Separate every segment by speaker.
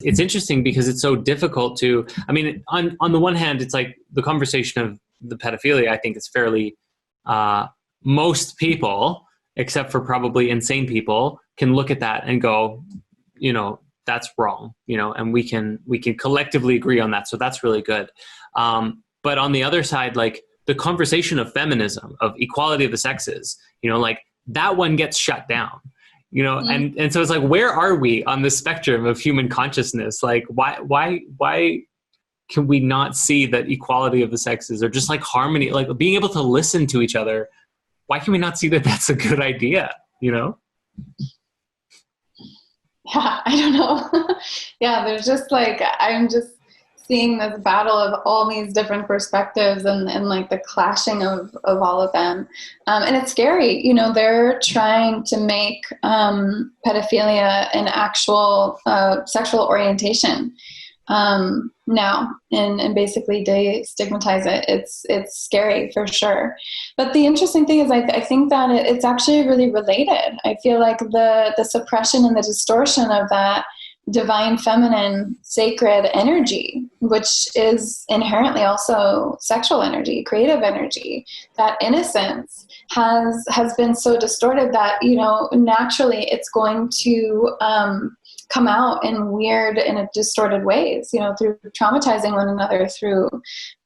Speaker 1: it's interesting because it's so difficult to, I mean, on the one hand, it's like the conversation of the pedophilia, I think is fairly, most people, except for probably insane people, can look at that and go, you know, that's wrong, you know, and we can collectively agree on that. So that's really good. But on the other side, like the conversation of feminism, of equality of the sexes, you know, like that one gets shut down, you know, and so it's like, where are we on the spectrum of human consciousness? Like, why can we not see that equality of the sexes, or just like harmony, like being able to listen to each other? Why can we not see that that's a good idea, you know?
Speaker 2: Yeah, I don't know. Yeah, there's just like, I'm just seeing this battle of all these different perspectives and like the clashing of all of them. And it's scary, you know, they're trying to make pedophilia an actual sexual orientation now, and basically destigmatize it. It's scary for sure. But the interesting thing is, I think that it's actually really related. I feel like the suppression and the distortion of that divine feminine sacred energy, which is inherently also sexual energy, creative energy, that innocence has been so distorted that, you know, naturally it's going to come out in weird and distorted ways, you know, through traumatizing one another, through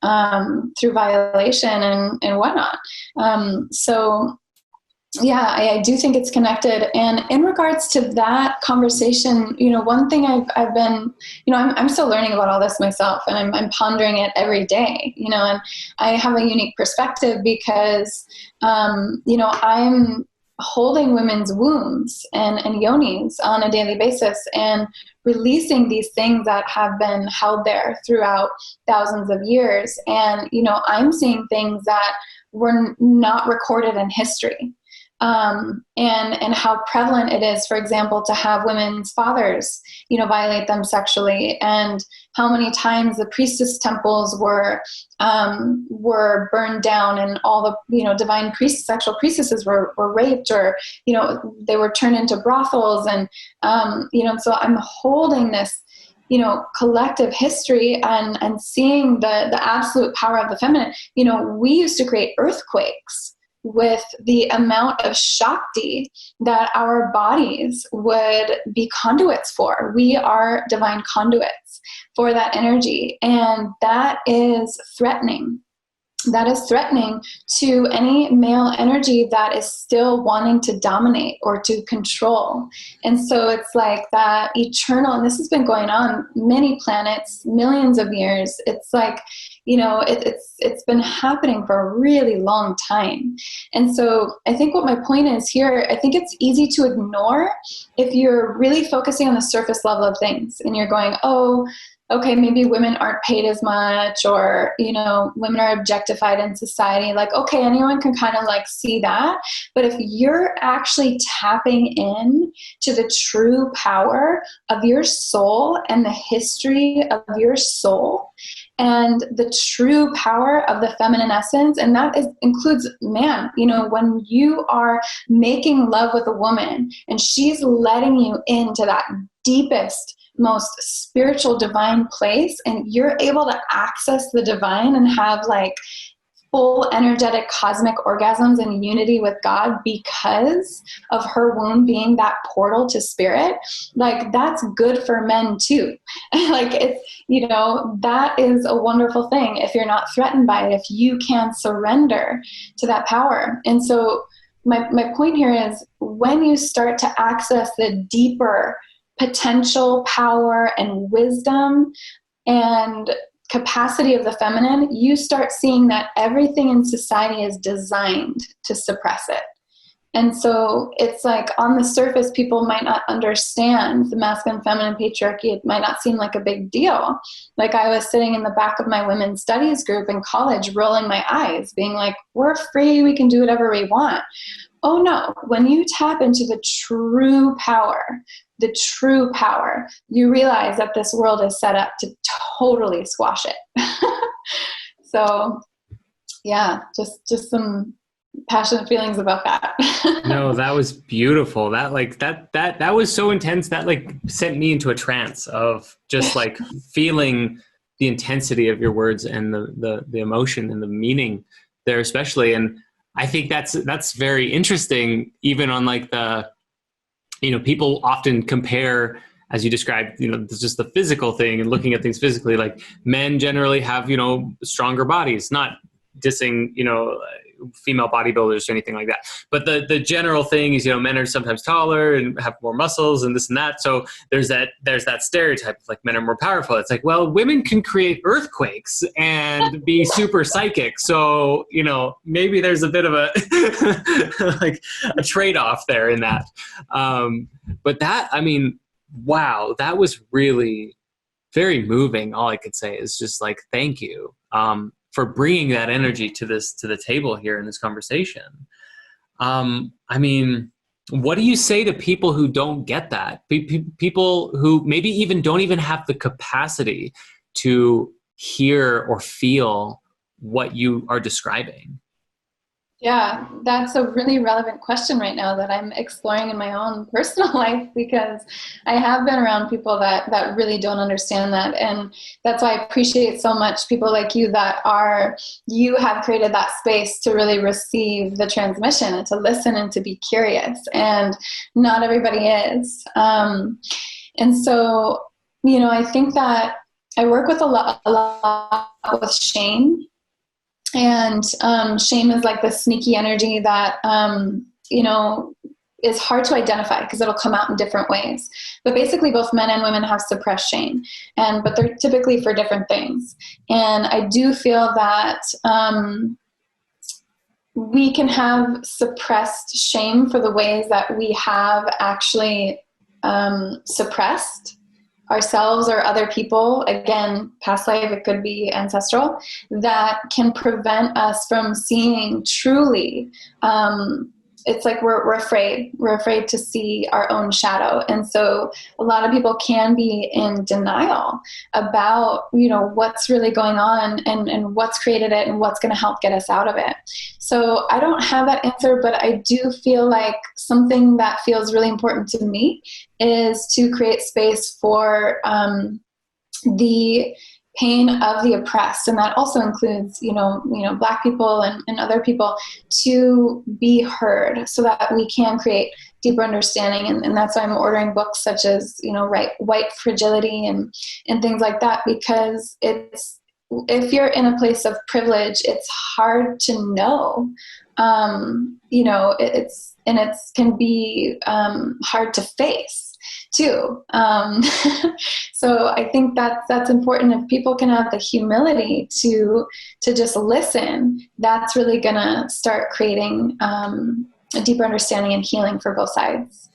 Speaker 2: violation and whatnot. So yeah, I do think it's connected. And in regards to that conversation, you know, one thing I've been, you know, I'm still learning about all this myself, and I'm pondering it every day, you know, and I have a unique perspective because, you know, I'm holding women's wombs and yonis on a daily basis and releasing these things that have been held there throughout thousands of years. And, you know, I'm seeing things that were not recorded in history. And how prevalent it is, for example, to have women's fathers, you know, violate them sexually, and how many times the priestess temples were burned down, and all the, you know, divine sexual priestesses were raped, or, you know, they were turned into brothels. And, you know, so I'm holding this, you know, collective history and seeing the absolute power of the feminine. You know, we used to create earthquakes with the amount of Shakti that our bodies would be conduits for. We are divine conduits for that energy. And that is threatening. That is threatening to any male energy that is still wanting to dominate or to control. And so it's like that eternal, and this has been going on many planets, millions of years. It's like, you know, it's been happening for a really long time. And so I think what my point is here, I think it's easy to ignore if you're really focusing on the surface level of things, and you're going, oh, okay, maybe women aren't paid as much, or, you know, women are objectified in society. Like, okay, anyone can kind of like see that. But if you're actually tapping in to the true power of your soul and the history of your soul, and the true power of the feminine essence, and that includes man. You know, when you are making love with a woman and she's letting you into that deepest, most spiritual divine place, and you're able to access the divine and have like full energetic cosmic orgasms and unity with God because of her womb being that portal to spirit, like that's good for men too. Like, it's, you know, that is a wonderful thing if you're not threatened by it, if you can surrender to that power. And so my point here is, when you start to access the deeper potential, power, and wisdom and capacity of the feminine, you start seeing that everything in society is designed to suppress it. And so it's like, on the surface, people might not understand the masculine feminine patriarchy. It might not seem like a big deal. Like, I was sitting in the back of my women's studies group in college, rolling my eyes, being like, we're free, we can do whatever we want. Oh no, when you tap into the true power, you realize that this world is set up to totally squash it. So yeah, just some passionate feelings about that.
Speaker 1: No, that was beautiful. That was so intense that like sent me into a trance of just like feeling the intensity of your words and the emotion and the meaning there especially. And I think that's very interesting, even on like people often compare, as you described, just the physical thing and looking at things physically, like men generally have, stronger bodies, not dissing, female bodybuilders or anything like that. But the general thing is, men are sometimes taller and have more muscles and this and that. So there's that stereotype of like men are more powerful. It's like, well, women can create earthquakes and be super psychic. So, maybe there's a bit of a like a trade-off there in that. But that, I mean, wow, that was really very moving. All I could say is just like, thank you. For bringing that energy to the table here in this conversation. I mean, what do you say to people who don't get that? People who maybe even don't even have the capacity to hear or feel what you are describing?
Speaker 2: Yeah, that's a really relevant question right now that I'm exploring in my own personal life, because I have been around people that really don't understand that. And that's why I appreciate so much people like you you have created that space to really receive the transmission and to listen and to be curious. And not everybody is. And so, I think that I work with a lot with shame. And shame is like the sneaky energy that, is hard to identify because it'll come out in different ways. But basically both men and women have suppressed shame, but they're typically for different things. And I do feel that we can have suppressed shame for the ways that we have actually suppressed ourselves or other people, again, past life, it could be ancestral, that can prevent us from seeing truly. It's like we're afraid. We're afraid to see our own shadow. And so a lot of people can be in denial about, what's really going on and what's created it and what's going to help get us out of it. So I don't have that answer, but I do feel like something that feels really important to me is to create space for the pain of the oppressed, and that also includes, Black people and other people, to be heard so that we can create deeper understanding. And that's why I'm ordering books such as, White Fragility and things like that, because if you're in a place of privilege, it's hard to know, it can be hard to face too. So I think that's important. If people can have the humility to just listen, that's really gonna start creating a deeper understanding and healing for both sides.